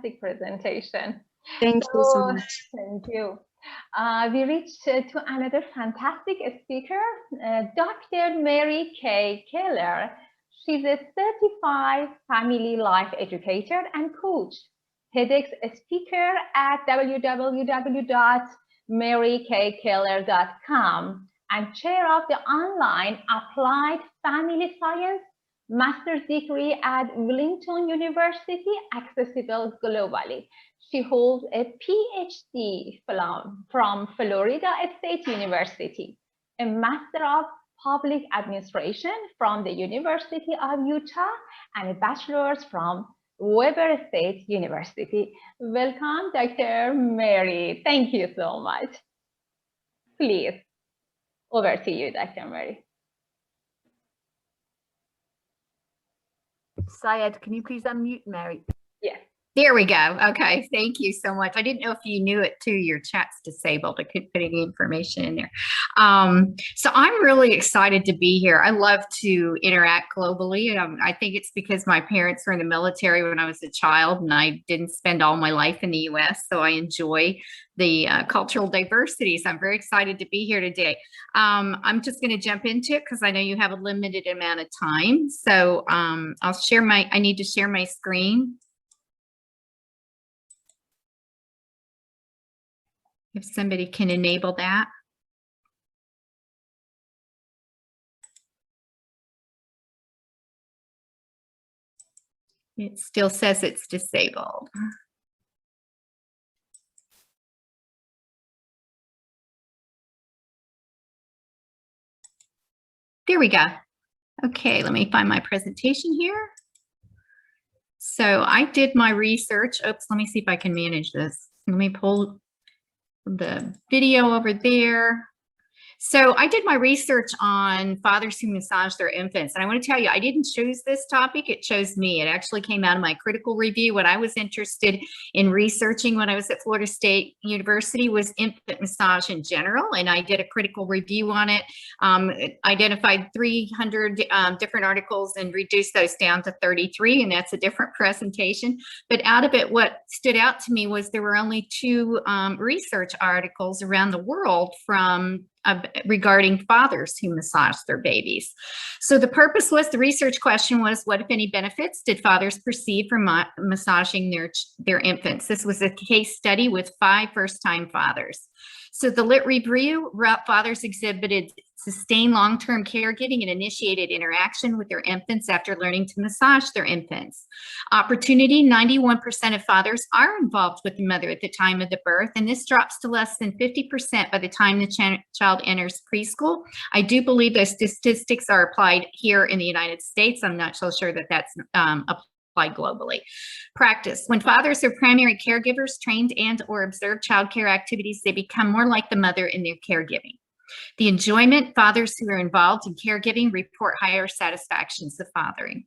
fantastic presentation. Thank you so much. Thank you. We reached to another fantastic speaker, Dr. Mary K. Keller. She's a certified family life educator and coach, TEDx speaker at www.marykkeller.com, and chair of the online Applied Family Science master's degree at Wellington University, accessible globally. She holds a PhD from Florida State University, a Master of Public Administration from the University of Utah, and a bachelor's from Weber State University. Welcome, Dr. Mary. Thank you so much. Please, over to you, Dr. Mary. Syed, can you please unmute Mary? Yes. There we go. Okay, thank you so much. I didn't know if you knew it too. Your chat's disabled. I couldn't put any information in there. So I'm really excited to be here. I love to interact globally. I think it's because my parents were in the military when I was a child, and I didn't spend all my life in the U.S., so I enjoy the cultural diversity. So I'm very excited to be here today. I'm just going to jump into it because I know you have a limited amount of time. So I'll share I need to share my screen. If somebody can enable that. It still says it's disabled. There we go. Okay, let me find my presentation here. So I did my research. Oops, let me see if I can manage this. Let me pull the video over there. So I did my research on fathers who massage their infants. And I want to tell you, I didn't choose this topic. It chose me. It actually came out of my critical review. What I was interested in researching when I was at Florida State University was infant massage in general. And I did a critical review on it, identified 300 different articles and reduced those down to 33. And that's a different presentation. But out of it, what stood out to me was there were only 2 research articles around the world from regarding fathers who massage their babies. So the purpose was, the research question was, what if any benefits did fathers perceive from massaging their infants? This was a case study with 5 first-time fathers. So the lit review, fathers exhibited sustained long-term caregiving and initiated interaction with their infants after learning to massage their infants. Opportunity, 91% of fathers are involved with the mother at the time of the birth, and this drops to less than 50% by the time the child enters preschool. I do believe those statistics are applied here in the United States. I'm not so sure that that's applied globally. Practice. When fathers are primary caregivers, trained and or observe child care activities, they become more like the mother in their caregiving. The enjoyment, fathers who are involved in caregiving report higher satisfactions of fathering.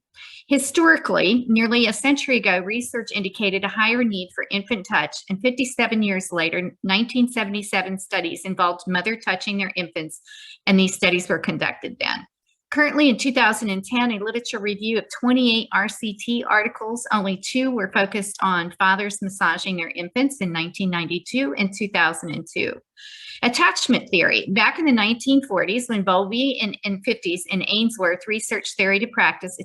Historically, nearly a century ago, research indicated a higher need for infant touch, and 57 years later, 1977 studies involved mother touching their infants, and these studies were conducted then. Currently, in 2010, a literature review of 28 RCT articles, only 2 were focused on fathers massaging their infants in 1992 and 2002. Attachment theory. Back in the 1940s, when Bowlby and 50s and Ainsworth researched theory to practice,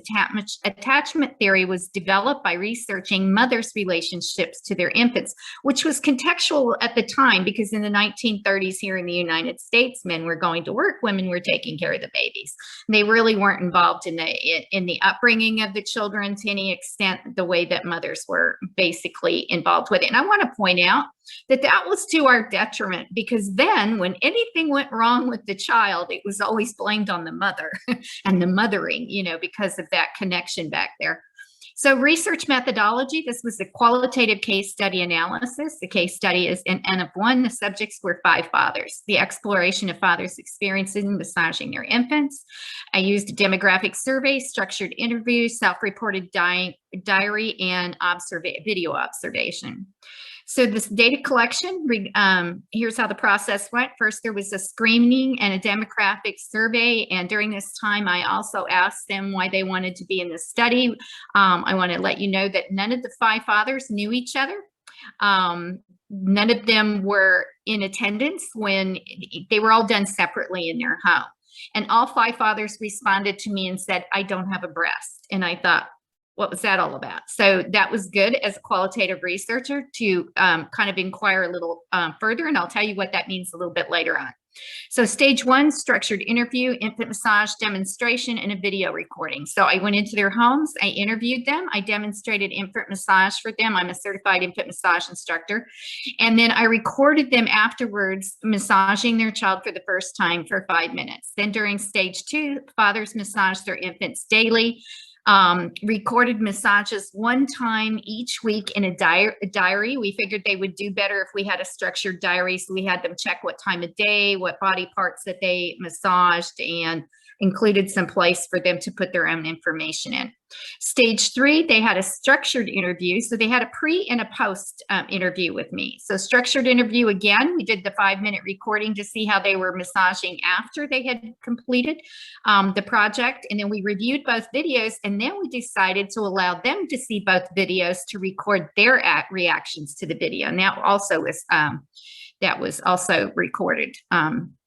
attachment theory was developed by researching mothers' relationships to their infants, which was contextual at the time because in the 1930s here in the United States, men were going to work, women were taking care of the babies. They really weren't involved in the upbringing of the children to any extent the way that mothers were basically involved with it. And I want to point out that was to our detriment, because then when anything went wrong with the child, it was always blamed on the mother and the mothering, because of that connection back there. So research methodology, this was a qualitative case study analysis. The case study is an N of 1. The subjects were 5 fathers. The exploration of fathers' experiences in massaging their infants. I used a demographic survey, structured interviews, self-reported diary, and video observation. So this data collection, here's how the process went. First, there was a screening and a demographic survey. And during this time, I also asked them why they wanted to be in the study. I want to let you know that none of the 5 fathers knew each other. None of them were in attendance when they were all done separately in their home. And all 5 fathers responded to me and said, I don't have a breast. And I thought, what was that all about? So that was good as a qualitative researcher to kind of inquire a little further, and I'll tell you what that means a little bit later on. So stage 1, structured interview, infant massage demonstration, and a video recording. So I went into their homes, I interviewed them, I demonstrated infant massage for them. I'm a certified infant massage instructor. And then I recorded them afterwards massaging their child for the first time for 5 minutes. Then during stage 2, fathers massaged their infants daily. Recorded massages 1 time each week in a diary. We figured they would do better if we had a structured diary. So we had them check what time of day, what body parts that they massaged, and included some place for them to put their own information in. Stage 3, they had a structured interview. So they had a pre and a post interview with me. So structured interview, again, we did the 5-minute recording to see how they were massaging after they had completed the project. And then we reviewed both videos, and then we decided to allow them to see both videos to record their reactions to the video. And that was also recorded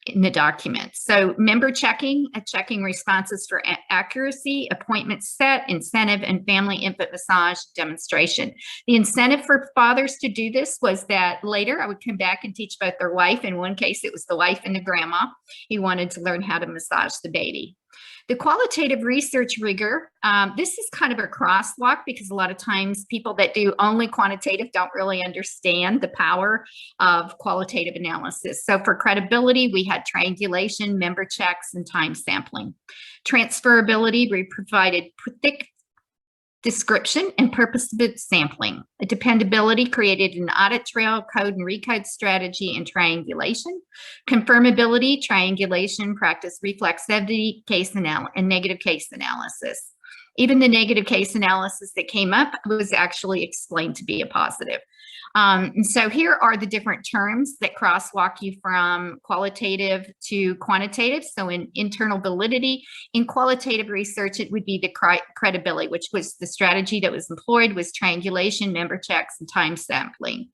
in the document. So member checking responses for accuracy, appointment set, incentive, and family infant massage demonstration. The incentive for fathers to do this was that later I would come back and teach both their wife. In one case, it was the wife and the grandma. He wanted to learn how to massage the baby. The qualitative research rigor, this is kind of a crosswalk because a lot of times people that do only quantitative don't really understand the power of qualitative analysis. So for credibility, we had triangulation, member checks, and time sampling. Transferability, we provided thick description and purposive sampling. Dependability created an audit trail, code and recode strategy, and triangulation. Confirmability, triangulation, practice reflexivity, and negative case analysis. Even the negative case analysis that came up was actually explained to be a positive. And so here are the different terms that crosswalk you from qualitative to quantitative. So in internal validity, in qualitative research, it would be the credibility, which was the strategy that was employed was triangulation, member checks, and time sampling.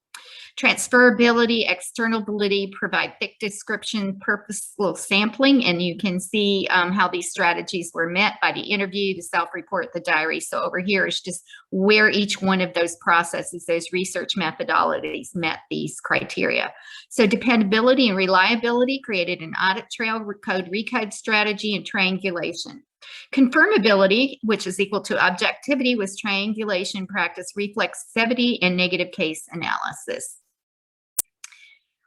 Transferability, external validity, provide thick description, purposeful sampling, and you can see how these strategies were met by the interview, the self-report, the diary. So over here is just where each one of those processes, those research methodologies met these criteria. So dependability and reliability created an audit trail, code, recode strategy, and triangulation. Confirmability, which is equal to objectivity, was triangulation, practice reflexivity, and negative case analysis.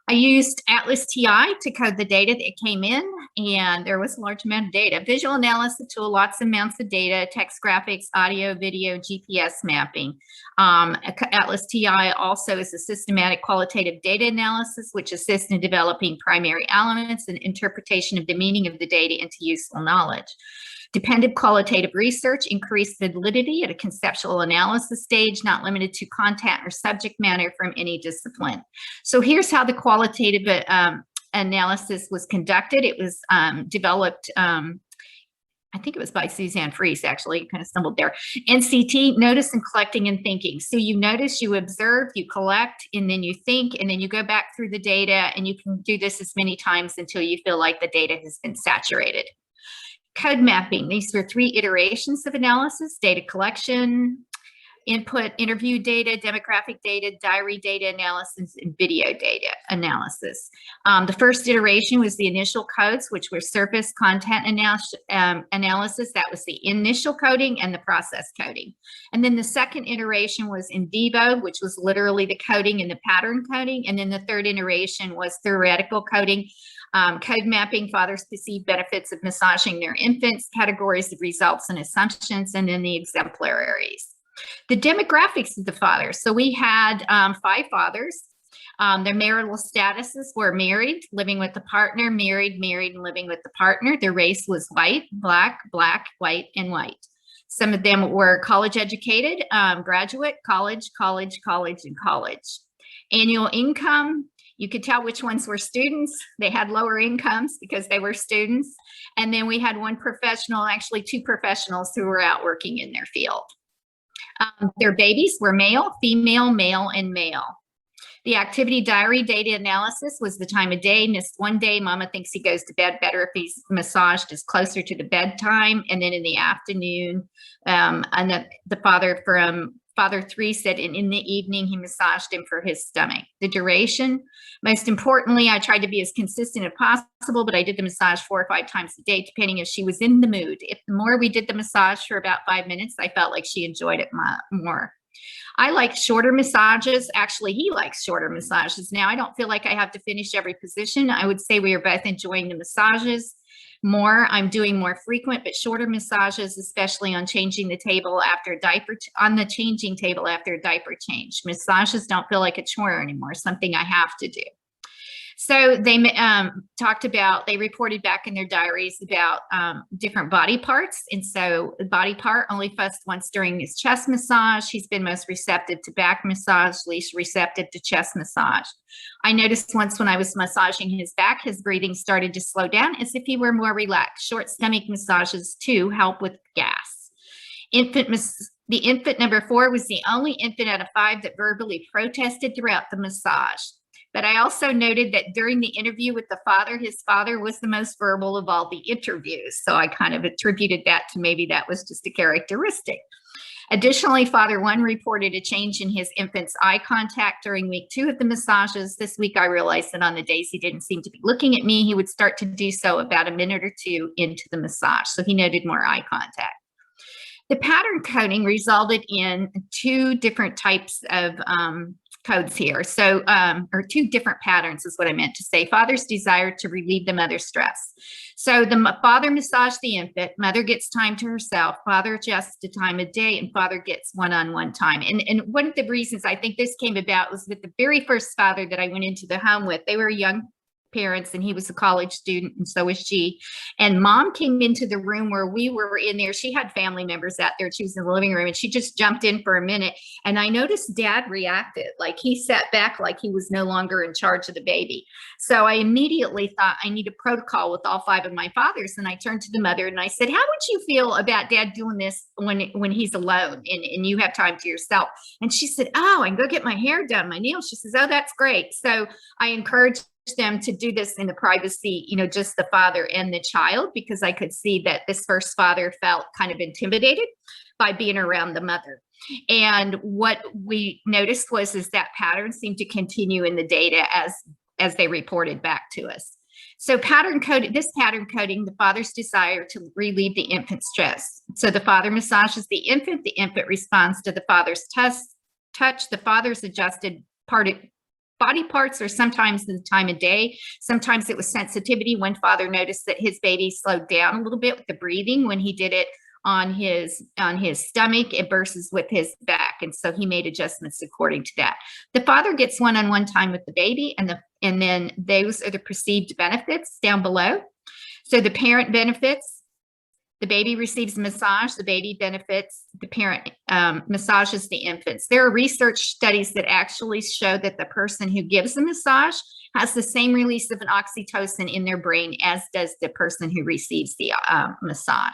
I used Atlas TI to code the data that came in, and there was a large amount of data. Visual analysis tool, lots of amounts of data, text, graphics, audio, video, GPS mapping. Atlas TI also is a systematic qualitative data analysis, which assists in developing primary elements and interpretation of the meaning of the data into useful knowledge. Dependent qualitative research increased validity at a conceptual analysis stage, not limited to content or subject matter from any discipline. So here's how the qualitative analysis was conducted. It was developed, I think it was by Suzanne Freese, actually, kind of stumbled there. NCT, notice and collecting and thinking. So you notice, you observe, you collect, and then you think, and then you go back through the data, and you can do this as many times until you feel like the data has been saturated. Code mapping, these were 3 iterations of analysis: data collection, input, interview data, demographic data, diary data analysis, and video data analysis. The first iteration was the initial codes, which were surface content analysis. That was the initial coding and the process coding. And then the second iteration was in vivo, which was literally the coding and the pattern coding. And then the third iteration was theoretical coding. Code mapping, fathers perceive benefits of massaging their infants, categories of results and assumptions, and then the exemplaries. The demographics of the fathers. So we had 5 fathers. Their marital statuses were married, living with the partner, married, and living with the partner. Their race was white, black, white, and white. Some of them were college educated, graduate, college, and college. Annual income, you could tell which ones were students. They had lower incomes because they were students. And then we had one professional, actually 2 professionals who were out working in their field. Their babies were male, female, male, and male. The activity diary data analysis was the time of day. Missed one day, mama thinks he goes to bed better if he's massaged is closer to the bedtime. And then in the afternoon, and the father 3 said in the evening, he massaged him for his stomach. The duration, most importantly, I tried to be as consistent as possible, but I did the massage 4 or 5 times a day, depending if she was in the mood. If the more we did the massage for about 5 minutes, I felt like she enjoyed it more. I like shorter massages. Actually, he likes shorter massages. Now, I don't feel like I have to finish every position. I would say we are both enjoying the massages more. I'm doing more frequent but shorter massages, especially on changing the table after a diaper, on the changing table after a diaper change. Massages don't feel like a chore anymore, something I have to do. So they talked about, they reported back in their diaries about different body parts. And so the body part only fussed once during his chest massage. He's been most receptive to back massage, least receptive to chest massage. I noticed once when I was massaging his back, his breathing started to slow down as if he were more relaxed. Short stomach massages too help with gas. The infant number 4 was the only infant out of 5 that verbally protested throughout the massage. But I also noted that during the interview with the father, his father was the most verbal of all the interviews. So I kind of attributed that to maybe that was just a characteristic. Additionally, father 1 reported a change in his infant's eye contact during week 2 of the massages. This week, I realized that on the days he didn't seem to be looking at me, he would start to do so about a minute or 2 into the massage. So he noted more eye contact. The pattern coding resulted in 2 different types of codes here. So, or 2 different patterns is what I meant to say. Father's desire to relieve the mother's stress. So the father massaged the infant, mother gets time to herself, father adjusts the time of day, and father gets one-on-one time. And one of the reasons I think this came about was with the very first father that I went into the home with. They were young parents and he was a college student and so was she. And mom came into the room where we were in there. She had family members out there. She was in the living room and she just jumped in for a minute. And I noticed dad reacted, like he sat back like he was no longer in charge of the baby. So I immediately thought I need a protocol with all 5 of my fathers. And I turned to the mother and I said, how would you feel about dad doing this when he's alone and you have time to yourself? And she said, oh, I can go get my hair done, my nails. She says, oh, that's great. So I encouraged them to do this in the privacy, you know, just the father and the child, because I could see that this first father felt kind of intimidated by being around the mother. And what we noticed is that pattern seemed to continue in the data as they reported back to us. So this pattern coding, the father's desire to relieve the infant's stress. So the father massages the infant responds to the father's touch, the father's adjusted body parts, or sometimes the time of day. Sometimes it was sensitivity. When father noticed that his baby slowed down a little bit with the breathing when he did it on his stomach versus with his back. And so he made adjustments according to that. The father gets one-on-one time with the baby, and then those are the perceived benefits down below. So the parent benefits, the baby receives a massage, the baby benefits, the parent massages the infants. There are research studies that actually show that the person who gives a massage has the same release of an oxytocin in their brain as does the person who receives the massage.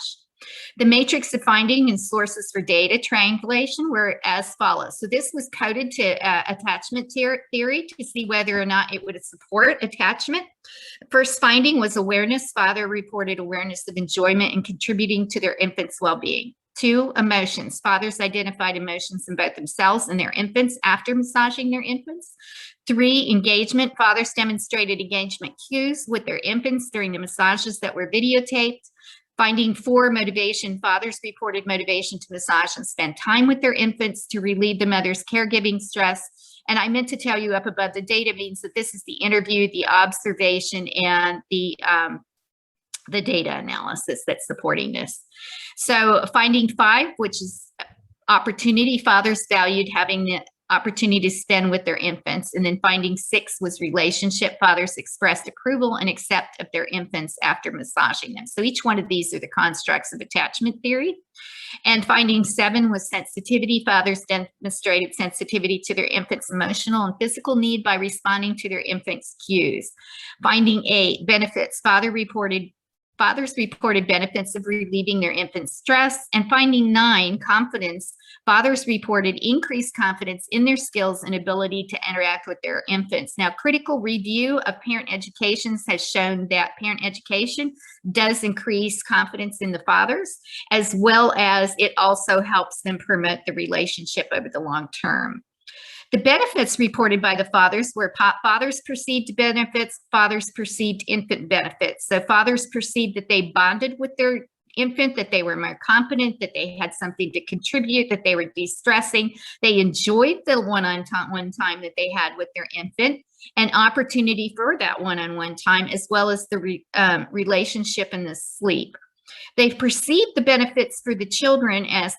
The matrix of finding and sources for data triangulation were as follows. So this was coded to attachment theory to see whether or not it would support attachment. First finding was awareness. Father reported awareness of enjoyment and contributing to their infant's well-being. 2, emotions. Fathers identified emotions in both themselves and their infants after massaging their infants. 3, engagement. Fathers demonstrated engagement cues with their infants during the massages that were videotaped. Finding 4, motivation. Fathers reported motivation to massage and spend time with their infants to relieve the mother's caregiving stress. And I meant to tell you up above, the data means that this is the interview, the observation, and the data analysis that's supporting this. So finding 5, which is opportunity. Fathers valued having the opportunity to spend with their infants. And then finding 6 was relationship. Fathers expressed approval and accept of their infants after massaging them. So each one of these are the constructs of attachment theory. And finding 7 was sensitivity. Fathers demonstrated sensitivity to their infant's emotional and physical need by responding to their infant's cues. Finding 8, benefits. Fathers reported benefits of relieving their infant's stress. And finding 9, confidence. Fathers reported increased confidence in their skills and ability to interact with their infants. Now, critical review of parent education has shown that parent education does increase confidence in the fathers, as well as it also helps them promote the relationship over the long term. The benefits reported by the fathers were fathers perceived benefits, fathers perceived infant benefits. So fathers perceived that they bonded with their infant, that they were more competent, that they had something to contribute, that they were de-stressing. They enjoyed the one-on-one time that they had with their infant, and opportunity for that one-on-one time, as well as the relationship and the sleep. They perceived the benefits for the children as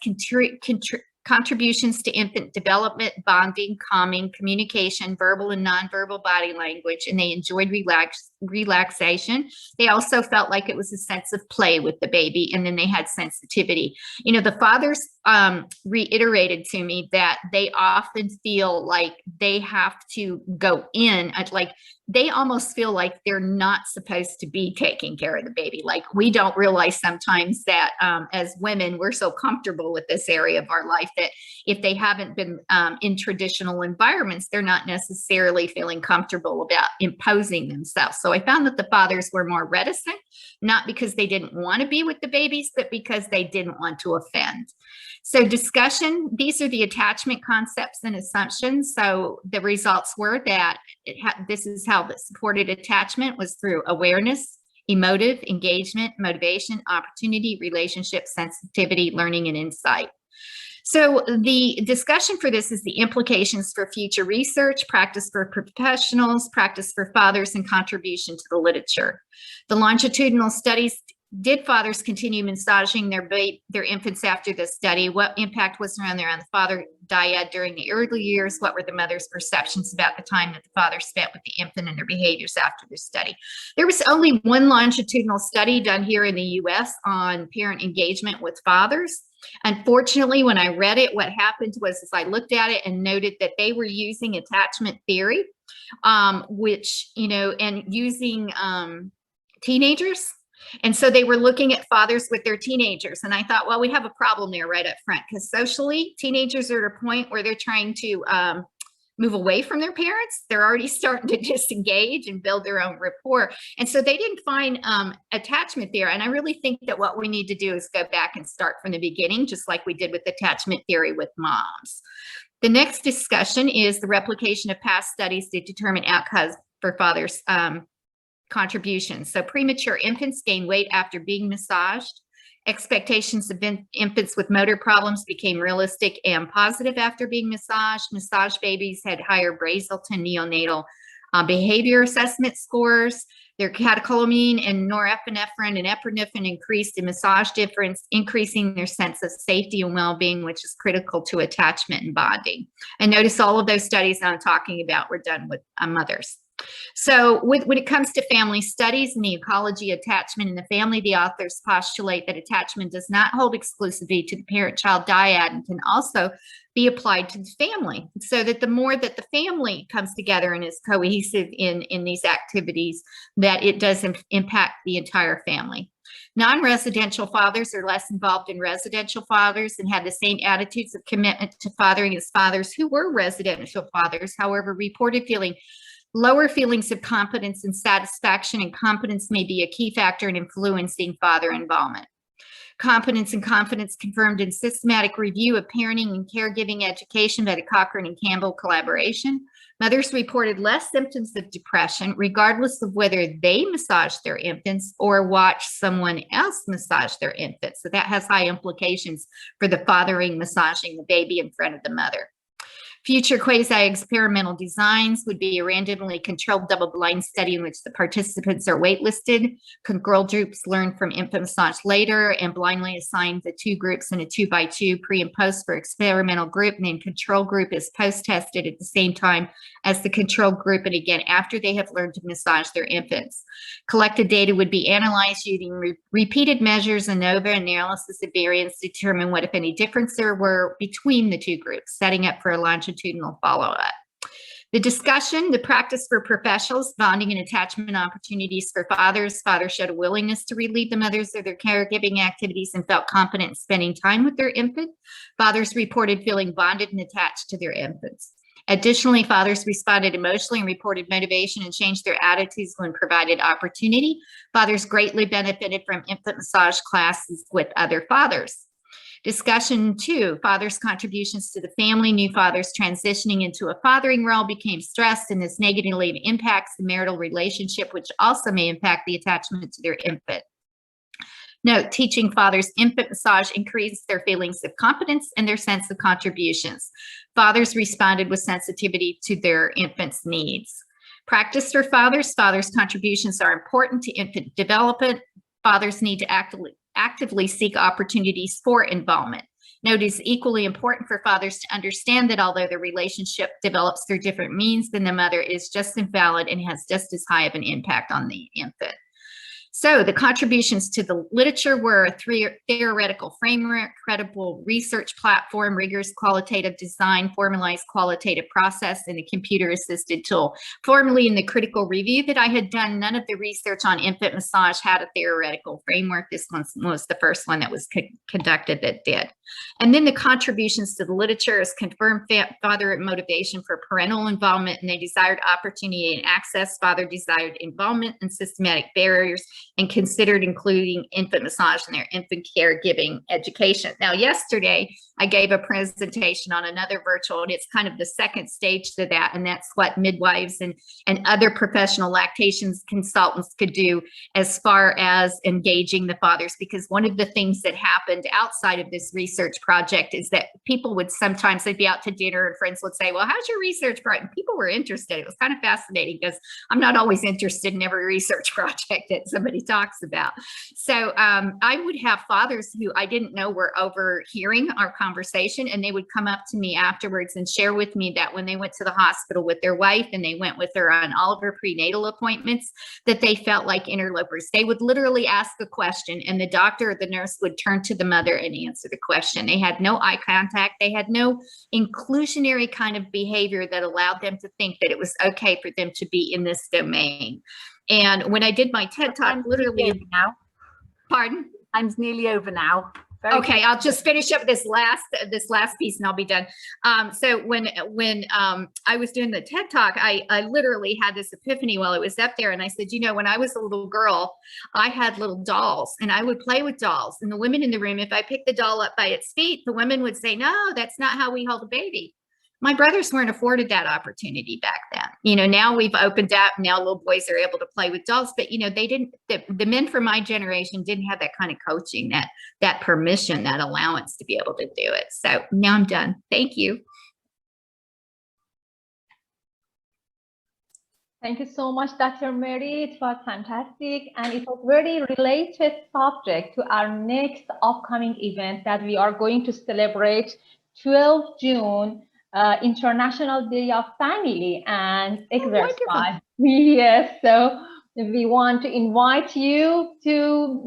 contributions to infant development, bonding, calming, communication, verbal and nonverbal body language, and they enjoyed relaxation. They also felt like it was a sense of play with the baby, and then they had sensitivity. You know, the fathers reiterated to me that they often feel like they have to go in, like they almost feel like they're not supposed to be taking care of the baby. Like, we don't realize sometimes that as women, we're so comfortable with this area of our life that if they haven't been in traditional environments, they're not necessarily feeling comfortable about imposing themselves. So I found that the fathers were more reticent, not because they didn't want to be with the babies, but because they didn't want to offend. So discussion, these are the attachment concepts and assumptions. So the results were that this is how the supported attachment was through awareness, emotive, engagement, motivation, opportunity, relationship, sensitivity, learning, and insight. So the discussion for this is the implications for future research, practice for professionals, practice for fathers, and contribution to the literature. The longitudinal studies: did fathers continue massaging their infants after the study? What impact was there on the father dyad during the early years? What were the mother's perceptions about the time that the father spent with the infant and their behaviors after the study? There was only one longitudinal study done here in the US on parent engagement with fathers. Unfortunately, when I read it, what happened was I looked at it and noted that they were using attachment theory, which, you know, and using teenagers. And so they were looking at fathers with their teenagers. And I thought, well, we have a problem there right up front, because socially, teenagers are at a point where they're trying to move away from their parents. They're already starting to disengage and build their own rapport. And so they didn't find attachment there. And I really think that what we need to do is go back and start from the beginning, just like we did with attachment theory with moms. The next discussion is the replication of past studies to determine outcomes for fathers' contributions. So premature infants gain weight after being massaged. Expectations of infants with motor problems became realistic and positive after being massaged. Massaged babies had higher Brazelton neonatal behavior assessment scores. Their catecholamine and norepinephrine and epinephrine increased in massage difference, increasing their sense of safety and well-being, which is critical to attachment and bonding. And notice all of those studies I'm talking about were done with mothers. So when it comes to family studies and the ecology of attachment in the family, the authors postulate that attachment does not hold exclusively to the parent-child dyad and can also be applied to the family, so that the more that the family comes together and is cohesive in these activities, that it does impact the entire family. Non-residential fathers are less involved in residential fathers and have the same attitudes of commitment to fathering as fathers who were residential fathers, however, reported feeling lower feelings of competence and satisfaction, and competence may be a key factor in influencing father involvement. Competence and confidence confirmed in systematic review of parenting and caregiving education by the Cochrane and Campbell collaboration. Mothers reported less symptoms of depression, regardless of whether they massaged their infants or watched someone else massage their infants. So that has high implications for the fathering massaging the baby in front of the mother. Future quasi-experimental designs would be a randomly controlled double-blind study in which the participants are waitlisted. Control groups learn from infant massage later and blindly assign the two groups in a 2x2 pre and post for experimental group, and then control group is post-tested at the same time as the control group, and again after they have learned to massage their infants. Collected data would be analyzed using repeated measures, ANOVA analysis of variance to determine what, if any, difference there were between the two groups, setting up for a longitudinal follow-up. The discussion, the practice for professionals, bonding and attachment opportunities for fathers. Fathers showed a willingness to relieve the mothers of their caregiving activities and felt confident spending time with their infant. Fathers reported feeling bonded and attached to their infants. Additionally, fathers responded emotionally and reported motivation and changed their attitudes when provided opportunity. Fathers greatly benefited from infant massage classes with other fathers. Discussion 2, fathers' contributions to the family. New fathers transitioning into a fathering role became stressed, and this negatively impacts the marital relationship, which also may impact the attachment to their infant. Note, teaching fathers infant massage increased their feelings of competence and their sense of contributions. Fathers responded with sensitivity to their infant's needs. Practice for fathers. Fathers' contributions are important to infant development. Fathers need to actively seek opportunities for involvement. Note, it is equally important for fathers to understand that although the relationship develops through different means than the mother, it is just as valid and has just as high of an impact on the infant. So the contributions to the literature were a theoretical framework, credible research platform, rigorous qualitative design, formalized qualitative process, and a computer-assisted tool. Formally, in the critical review that I had done, none of the research on infant massage had a theoretical framework. This one was the first one that was conducted that did. And then the contributions to the literature is confirmed father motivation for parental involvement and a desired opportunity and access, father desired involvement and systematic barriers, and considered including infant massage in their infant caregiving education. Now, yesterday, I gave a presentation on another virtual, and it's kind of the second stage to that, and that's what midwives and other professional lactation consultants could do as far as engaging the fathers, because one of the things that happened outside of this research project is that people would sometimes, they'd be out to dinner and friends would say, well, how's your research project? And people were interested. It was kind of fascinating because I'm not always interested in every research project that somebody talks about. So I would have fathers who I didn't know were overhearing our conversation, and they would come up to me afterwards and share with me that when they went to the hospital with their wife and they went with her on all of her prenatal appointments, that they felt like interlopers. They would literally ask a question and the doctor or the nurse would turn to the mother and answer the question. They had no eye contact. They had no inclusionary kind of behavior that allowed them to think that it was okay for them to be in this domain. And when I did my TED Talk, literally now. Pardon? Time's nearly over now. Very okay, quick. I'll just finish up this last piece and I'll be done. So when I was doing the TED Talk, I literally had this epiphany while it was up there, and I said, you know, when I was a little girl, I had little dolls, and I would play with dolls. And the women in the room, if I picked the doll up by its feet, the women would say, no, that's not how we hold a baby. My brothers weren't afforded that opportunity back then. You know, now we've opened up, now little boys are able to play with dolls, but you know, they didn't, the men from my generation didn't have that kind of coaching, that permission, that allowance to be able to do it. So now I'm done. Thank you. Thank you so much, Dr. Mary. It was fantastic, and it was very related subject to our next upcoming event that we are going to celebrate 12 June. International Day of Family and Exercise. Yes, so we want to invite you to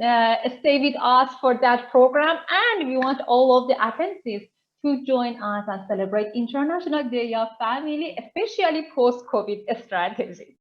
stay with us for that program, and we want all of the attendees to join us and celebrate International Day of Family, especially post-COVID strategy.